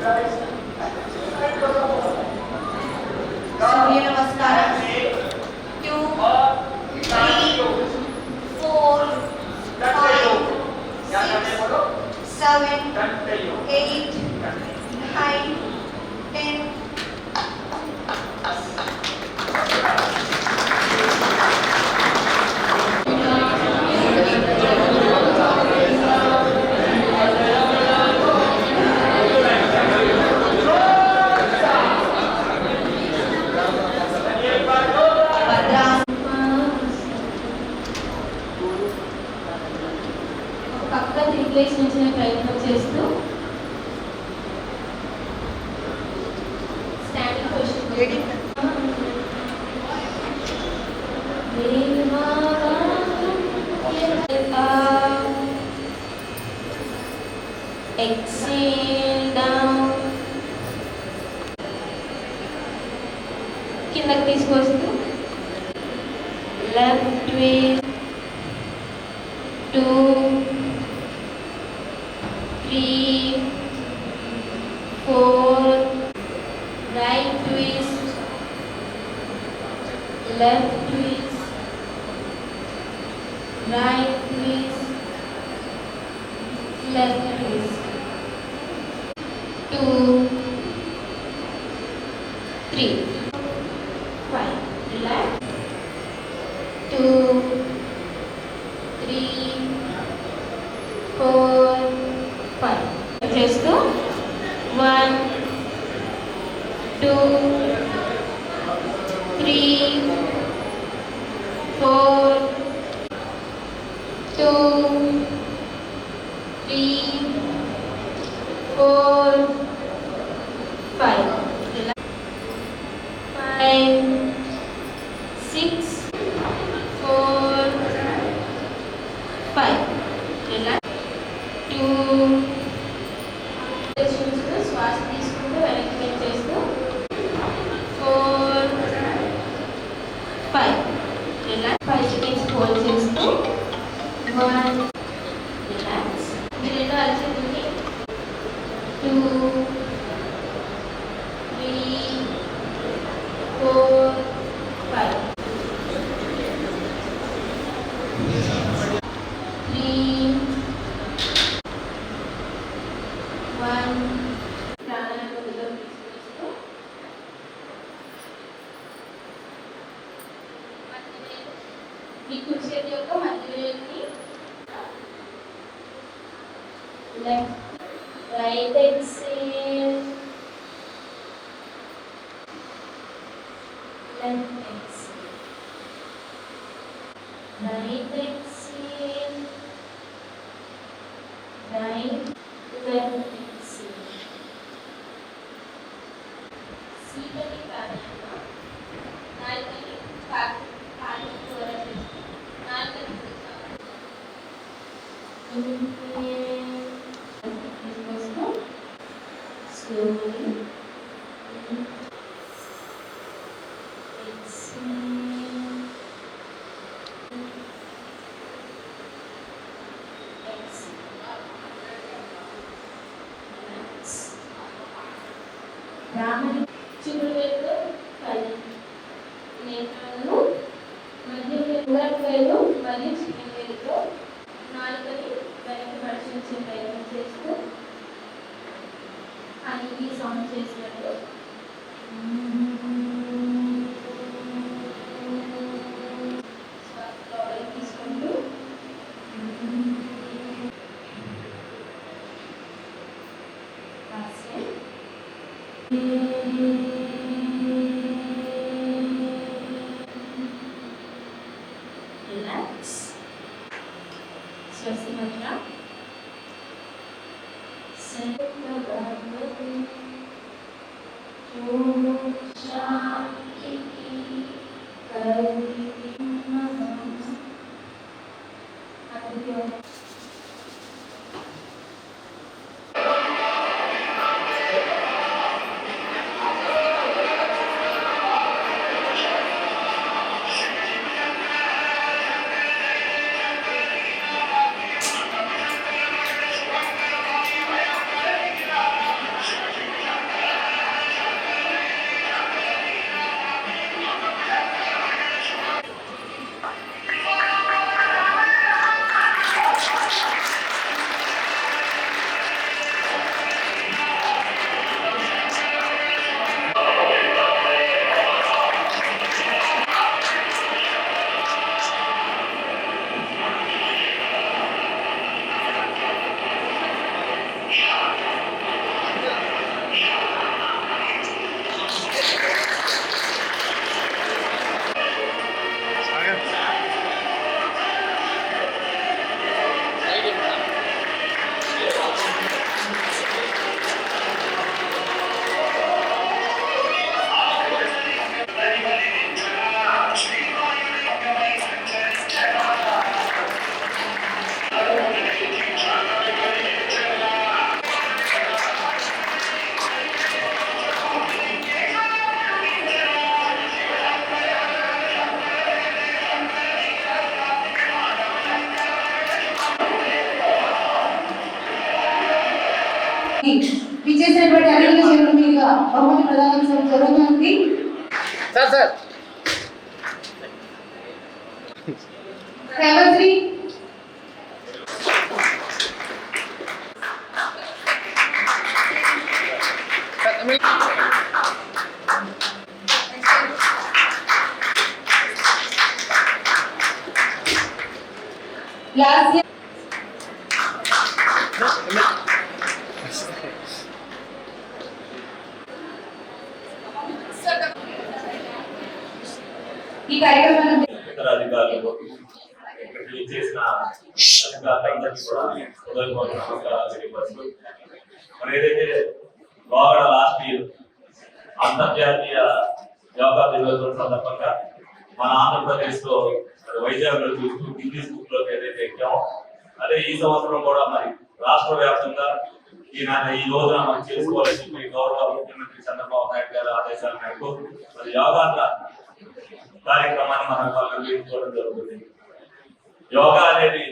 सूर्य नमस्कार 2 3 4 5 6 7 8 9 10 పక్క రీప్లేస్ నుంచి ప్రయత్నం చేస్తూ స్టాండింగ్ పొజిషన్ exhale down కిందకి తీసుకొస్తూ left twist 2 3 4 right twist left twist right twist left twist 2 3 5 relax 2 3 4 5 చేస్తూ 1 2 3 4 2 3 4 5 5 6 4 5 relax 2 శ్వాస తీసుకుంటూ వెనక్కి బెండ్ చేస్తూ 4 5 రిలాక్స్ 5 సెకండ్స్ హోల్డ్ చేస్తూ 1 రిలాక్స్ మీ రెండు అలచేతుల్ని 2 3 4 5 3 1 ప్రాణాయామం తీసుకొస్తూ ఈ కుడి చేతి యొక్క మధ్య వేలుని left right exhale left exhale right exhale right left exhale సీతని ప్రాణాయామ నాలుకని కాలు దూరం చేస్తూ నాలుకని తీసుకొస్తూ స్లోలీ రామని చిగురు వేలు కళ్ళు నేత్రాలను మధ్య వేలు మరియు చిన్న వేలుతో నాలుకని వెనక్కి పరిశీలించే ప్రయత్నం చేస్తూ హనీబీ సౌండ్ చేసినట్టు తీసుకుంటూ relax swasti mudra shanti మీదుగా బహుమతి ప్రదానం జరుగుతుంది. సార్ శ్రీ లాస్య ఈ కార్యక్రమాన్ని ఇతర అధికారులు చేసిన అధికారులందరికీ కూడా హృదయపూర్వక నమస్కారాలు తెలియపరుస్తూ మరి ఏదైతే గోవాడ లాస్ట్ ఇయర్ అంతర్జాతీయ యోగా దినోత్సవం సందర్భంగా మన ఆంధ్రప్రదేశ్ లో వైజాగ్ లో చూస్తూ గిన్నీస్ బుక్ లోకి ఏదైతే ఎక్కామో అదే ఈ సంవత్సరం కూడా మరి రాష్ట్ర వ్యాప్తంగా ఈ రోజున మనం చేసుకోవాలని చెప్పి గౌరవ ముఖ్యమంత్రి చంద్రబాబు నాయుడు గారి ఆదేశాల మేరకు మరి యోగాంధ్ర కార్యక్రమాన్ని మనం వాళ్ళు నిర్వహించుకోవడం జరుగుతుంది. యోగా అనేది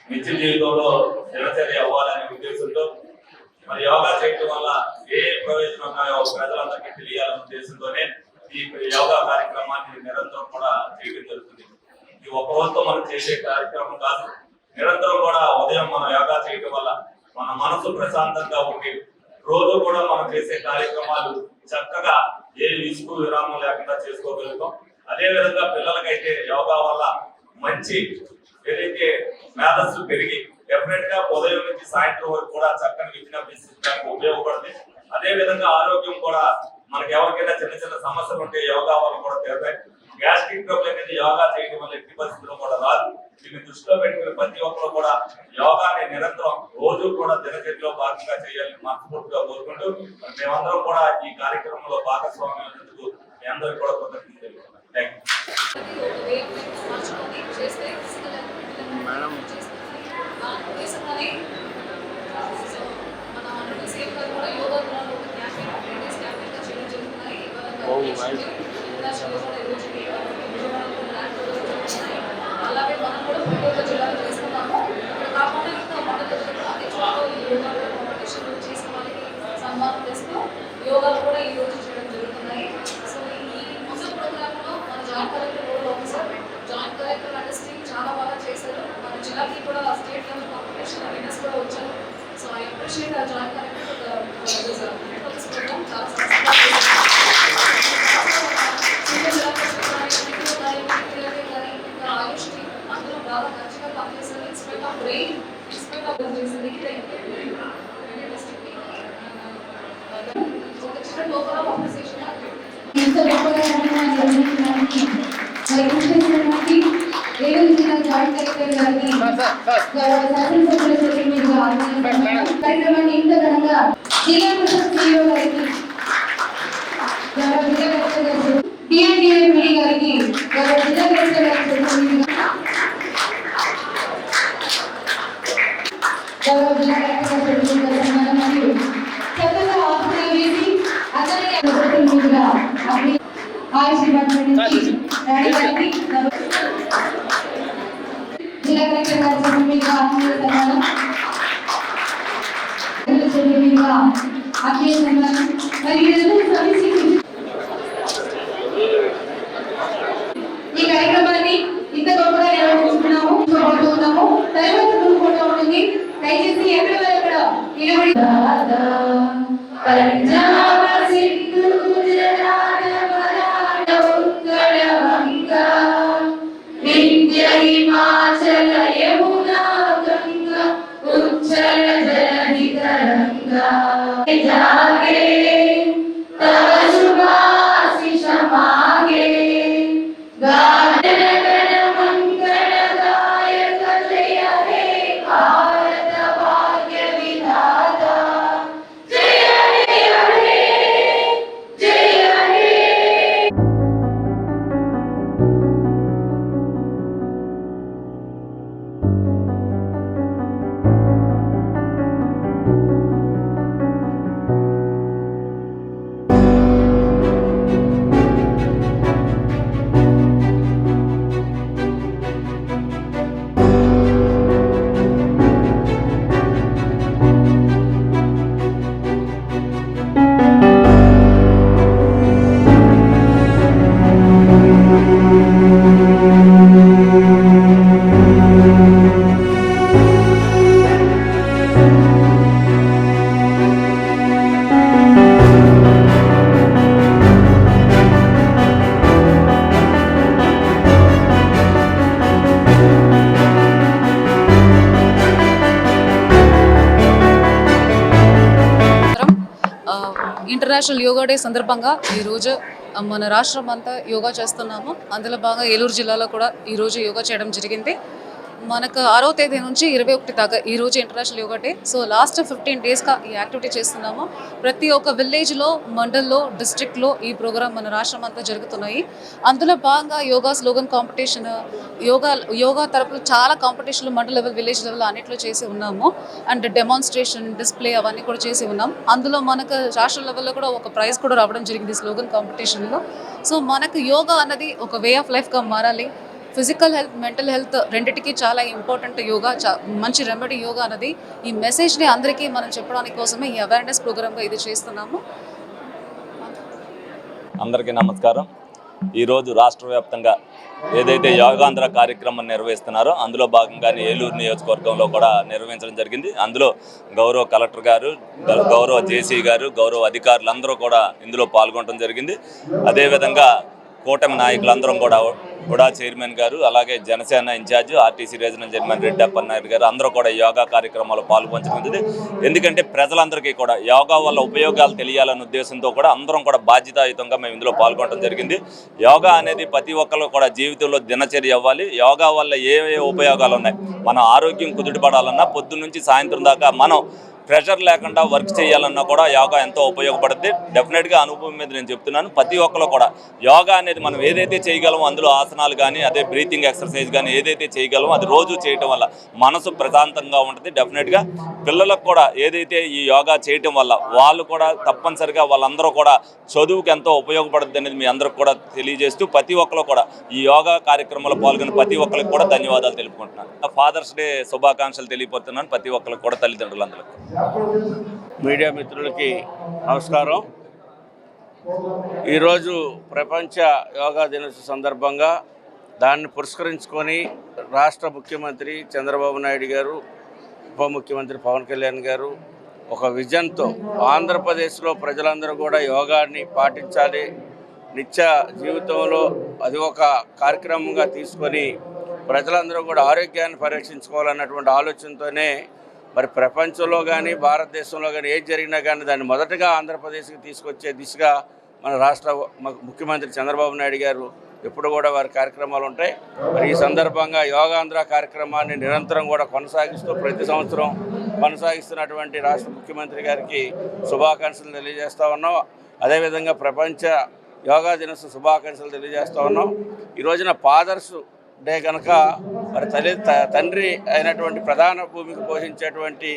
నిత్య జీవితంలో దినచర్య అవ్వాలనే ఉద్దేశంతో మరి యోగా చేయడం వల్ల ఏ ప్రయోజనం ఉన్నాయో ప్రజలందరికీ తెలియాలనే ఉద్దేశంతోనే ఈ యోగా కార్యక్రమాన్ని నిరంతరం కూడా చేయడం జరుగుతుంది. ఇది ఒక రోజుతో మనం చేసే కార్యక్రమం కాదు, నిరంతరం కూడా ఉదయం మనం యోగా చేయడం వల్ల మన మనసు ప్రశాంతంగా ఉండి రోజు కూడా మనం చేసే కార్యక్రమాలు చక్కగా ఏ విసుగు విరామం లేకుండా చేసుకోగలుగుతాం. అదే విధంగా పిల్లలకైతే యోగా వల్ల మంచి ఏదైతే మేధస్సు పెరిగి డెఫినెట్ గా ఉదయం నుంచి సాయంత్రం వరకు కూడా చక్కని విద్యను అభ్యసించడానికి ఉపయోగపడుతుంది. అదే విధంగా ఆరోగ్యం కూడా మనకి ఎవరికైనా చిన్న చిన్న సమస్యలు ఉంటే యోగా వల్ల కూడా తీరుతాయి. గ్యాస్ట్రిక్ ట్రబుల్ అనేది యోగా చేయడం వల్ల ఎట్టి పరిస్థితుల్లో కూడా రాదు. దీన్ని దృష్టిలో పెట్టుకుని ప్రతి ఒక్కరు కూడా యోగాని నిరంతరం రోజు కూడా దినచర్యలో భాగంగా చేయాలని మనస్ఫూర్తిగా కోరుకుంటూ మేమందరం కూడా ఈ కార్యక్రమంలో భాగస్వామ్యం మీ అందరికీ కూడా కృతజ్ఞతలు తెలుపుతున్నాం. థ్యాంక్ అలాగే మనం కూడా ప్రతి జిల్లాలో చేస్తున్నాము. కాకుండా ఇంకా మొదటి కాంపిటీషన్ చేసిన వాళ్ళకి సన్మానం చేస్తూ యోగాలు కూడా ఈ రోజు చేయడం జరుగుతున్నాయి. సో ఈ ముందు ప్రోగ్రాంలో మన joint collector role officer joint collector understanding చాలా బాగా చేశారు. మన జిల్లాకి కూడా స్టేట్ లెవెల్ కాంపిటీషన్ విన్నర్స్ కూడా వచ్చారు. సో ఐ అప్రిషియేట్ ఆ జాయింట్ కలెక్టర్ ప్రోగ్రామ్ చాలా సక్సెస్ఫుల్ ఆయుష్ని అందులో బాగా మంచిగా పనిచేశారు. Inspect of brain inspect of చేసింది ఒక చిన్న లోపల అప్రిసియేషన్ ఇంత గొప్పగా నిర్వహించడానికి ఏలూరు జిల్లా జాయింట్ కలెక్టర్ గారిని శాసనసభ్యుల చేతుల మీదుగా కార్యక్రమాన్ని ఇంత ఘనంగా జిల్లా పరిషత్ CEO గారికి జిల్లా కలెక్టర్ గారు TNDA గారికి జిల్లా కలెక్టర్ గారి చేతుల మీదుగా జిల్లా కలెక్టర్ గారి చేతుల మీదుగా సన్మానం మరియు చక్కగా ఆకులు వేసి అందరికీ చేతుల మీదుగా ఆయుష్ డిపార్ట్మెంట్ నుంచి రాణి గారికి జిల్లా కలెక్టర్ గారి చేతుల మీదుగా ఆత్మీయ సన్మానం చేతుల మీదుగా ఆత్మీయ సన్మానం మరి ఈ కార్యక్రమాన్ని ఇంత గొప్పగా నిర్వహించుకున్నాము కోరుతున్నాము. తర్వాత గ్రూప్ ఫోటో ఉంటుంది. దయచేసి ఎక్కడ నిలబడి పంజాబ్ సింధు గుజరాత్ మరాఠ ఉత్తర వంగా వింధ్య హిమాచల యమునా గంగా ఉచ్చల జలధి తరంగా జాగే తవ శుభాశిష మాగే Jai Jai Hare international yoga day సందర్భంగా ఈరోజు మన రాష్ట్రం అంతా యోగా చేస్తున్నాము. అందులో భాగంగా ఏలూరు జిల్లాలో కూడా ఈరోజు యోగా చేయడం జరిగింది. మనకు 6వ తేదీ నుంచి 21 దాకా ఈరోజు international yoga day. So last 15 డేస్గా ఈ యాక్టివిటీ చేస్తున్నాము. ప్రతి ఒక్క విలేజ్లో, మండల్లో, డిస్ట్రిక్ట్లో ఈ ప్రోగ్రామ్ మన రాష్ట్రం అంతా జరుగుతున్నాయి. అందులో భాగంగా యోగా స్లోగన్ కాంపిటీషన్, యోగా తరపున చాలా కాంపిటీషన్లు మండల్ లెవెల్, విలేజ్ లెవెల్ అన్నిట్లో చేసి ఉన్నాము. అండ్ డెమాన్స్ట్రేషన్, డిస్ప్లే అవన్నీ కూడా చేసి ఉన్నాం. అందులో మనకు రాష్ట్ర లెవెల్లో కూడా ఒక ప్రైజ్ కూడా రావడం జరిగింది స్లోగన్ కాంపిటీషన్లో. సో మనకు యోగా అన్నది ఒక వే ఆఫ్ లైఫ్గా మారాలి. ఫిజికల్ హెల్త్, మెంటల్ హెల్త్ రెండింటికి చాలా ఇంపార్టెంట్ యోగా, మంచి రెమెడీ యోగా అన్నది. ఈ మెసేజ్ని అందరికీ మనం చెప్పడానికి కోసమే ఈ అవేర్నెస్ ప్రోగ్రామ్గా ఇది చేస్తున్నాము. అందరికీ నమస్కారం. ఈరోజు రాష్ట్ర వ్యాప్తంగా ఏదైతే యోగాంధ్ర కార్యక్రమం నిర్వహిస్తున్నారో అందులో భాగంగానే ఏలూరు నియోజకవర్గంలో కూడా నిర్వహించడం జరిగింది. అందులో గౌరవ కలెక్టర్ గారు, గౌరవ జేసీ గారు, గౌరవ అధికారులు అందరూ కూడా ఇందులో పాల్గొనడం జరిగింది. అదేవిధంగా కూటమి నాయకులందరం కూడా చైర్మన్ గారు, అలాగే Janasena incharge, RTC regional chairman Reddy Appannaidu గారు అందరూ కూడా యోగా కార్యక్రమాల్లో పాల్గొంచుకుంటుంది. ఎందుకంటే ప్రజలందరికీ కూడా యోగా వల్ల ఉపయోగాలు తెలియాలనే ఉద్దేశంతో కూడా అందరం కూడా బాధ్యతాయుతంగా మేము ఇందులో పాల్గొనడం జరిగింది. యోగా అనేది ప్రతి ఒక్కరు కూడా జీవితంలో దినచర్య అవ్వాలి. యోగా వల్ల ఏ ఉపయోగాలు ఉన్నాయి, మన ఆరోగ్యం కుదుటపడాలన్నా పొద్దున్న నుంచి సాయంత్రం దాకా మనం ప్రెషర్ లేకుండా వర్క్ చేయాలన్నా కూడా యోగా ఎంతో ఉపయోగపడుతుంది. డెఫినెట్గా అనుభవం మీద నేను చెప్తున్నాను. ప్రతి ఒక్కరు కూడా యోగా అనేది మనం ఏదైతే చేయగలమో అందులో ఆసనాలు కానీ, అదే బ్రీతింగ్ ఎక్సర్సైజ్ కానీ ఏదైతే చేయగలమో అది రోజు చేయటం వల్ల మనసు ప్రశాంతంగా ఉంటుంది. డెఫినెట్గా పిల్లలకు కూడా ఏదైతే ఈ యోగా చేయటం వల్ల వాళ్ళు కూడా తప్పనిసరిగా వాళ్ళందరూ కూడా చదువుకు ఎంతో ఉపయోగపడుతుంది అనేది మీ అందరికి కూడా తెలియజేస్తూ ప్రతి ఒక్కరు కూడా ఈ యోగా కార్యక్రమంలో పాల్గొన్న ప్రతి ఒక్కరికి కూడా ధన్యవాదాలు తెలుపుకుంటున్నాను. ఫాదర్స్ డే శుభాకాంక్షలు తెలియపడుతున్నాను ప్రతి ఒక్కరికి కూడా, తల్లిదండ్రులందరికీ. మీడియా మిత్రులకి నమస్కారం. ఈరోజు ప్రపంచ యోగా దినోత్సవ సందర్భంగా దాన్ని పురస్కరించుకొని రాష్ట్ర ముఖ్యమంత్రి చంద్రబాబు నాయుడు గారు, ఉప ముఖ్యమంత్రి పవన్ కళ్యాణ్ గారు ఒక విజన్తో ఆంధ్రప్రదేశ్లో ప్రజలందరూ కూడా యోగాన్ని పాటించాలి, నిత్య జీవితంలో అది ఒక కార్యక్రమంగా తీసుకొని ప్రజలందరూ కూడా ఆరోగ్యాన్ని పరిరక్షించుకోవాలన్నటువంటి ఆలోచనతోనే మరి ప్రపంచంలో కానీ భారతదేశంలో కానీ ఏది జరిగినా కానీ దాన్ని మొదటగా ఆంధ్రప్రదేశ్కి తీసుకొచ్చే దిశగా మన రాష్ట్ర ముఖ్యమంత్రి చంద్రబాబు నాయుడు గారు ఎప్పుడు కూడా వారి కార్యక్రమాలు ఉంటాయి. మరి ఈ సందర్భంగా యోగాంధ్ర కార్యక్రమాన్ని నిరంతరం కూడా కొనసాగిస్తూ ప్రతి సంవత్సరం కొనసాగిస్తున్నటువంటి రాష్ట్ర ముఖ్యమంత్రి గారికి శుభాకాంక్షలు తెలియజేస్తూ ఉన్నాం. అదేవిధంగా ప్రపంచ యోగా దినోత్సవ శుభాకాంక్షలు తెలియజేస్తూ ఉన్నాం. ఈ రోజున ఫాదర్స్ డే కనుక మరి తండ్రి అయినటువంటి ప్రధాన భూమికి పోషించేటువంటి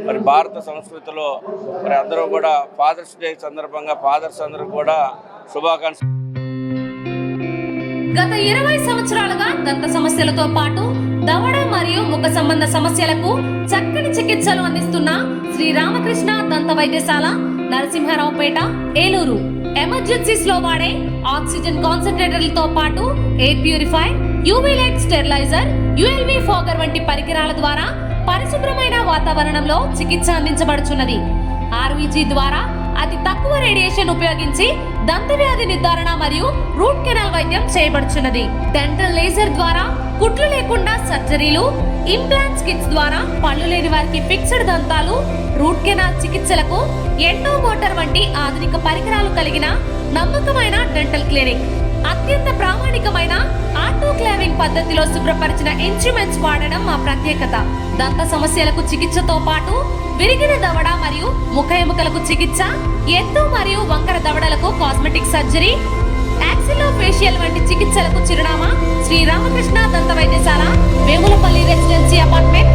మరి భారత సంస్కృతిలో మరి అందరూ కూడా ఫాదర్స్ డే సందర్భంగా ఫాదర్స్ అందరూ కూడా శుభాకాంక్షలు. గత 20 సంవత్సరాలుగా దంత సమస్యలతో పాటు దవడ మరియు ముఖ సంబంధ సమస్యలకు చక్కని చికిత్సలు అందిస్తున్న శ్రీ రామకృష్ణ దంత వైద్యశాల, నరసింహారావుపేట, ఏలూరు. ఎమర్జెన్సీస్ లో వాడే ఆక్సిజన్ కాన్సంట్రేటర్లతో పాటు air purify, UV light steriliser, ULV fogger వంటి పరికరాల ద్వారా పరిశుభ్రమైన వాతావరణంలో చికిత్స అందించబడుచున్నది. ఆర్వీజీ ద్వారా అతి తక్కువ రేడియేషన్ ఉపయోగించి దంత వ్యాధి నిర్ధారణ మరియు రూట్ కెనాల్ వైద్యం చేయబడుచున్నది. డెంటల్ లేజర్ ద్వారా కుట్లు లేకుండా సర్జరీలు, ఇంప్లాంట్స్ కిట్స్ ద్వారా పళ్ళు లేని వారికి ఫిక్స్డ్ దంతాలు, రూట్ కెనాల్ చికిత్సలకు ఎండో మోటార్ వంటి ఆధునిక పరికరాలు కలిగిన నమ్మకమైన డెంటల్ క్లినిక్. అత్యంత ప్రామాణికమైన ఆటోక్లావింగ్ పద్ధతిలో శుభ్రపరిచిన ఇన్స్ట్రుమెంట్స్ వాడడం మా ప్రత్యేకత. దంత సమస్యలకు చికిత్సతో పాటు విరిగిన దవడ మరియు ముఖ ఎముకలకు చికిత్స, ఎత్తు మరియు వంకర దవడలకు కాస్మెటిక్ సర్జరీ, యాక్సిలోఫేషియల్ వంటి చికిత్సలకు చిరునామా శ్రీ రామకృష్ణ దంత వైద్యశాల, వేములపల్లి రెసిడెన్సీ అపార్ట్మెంట్,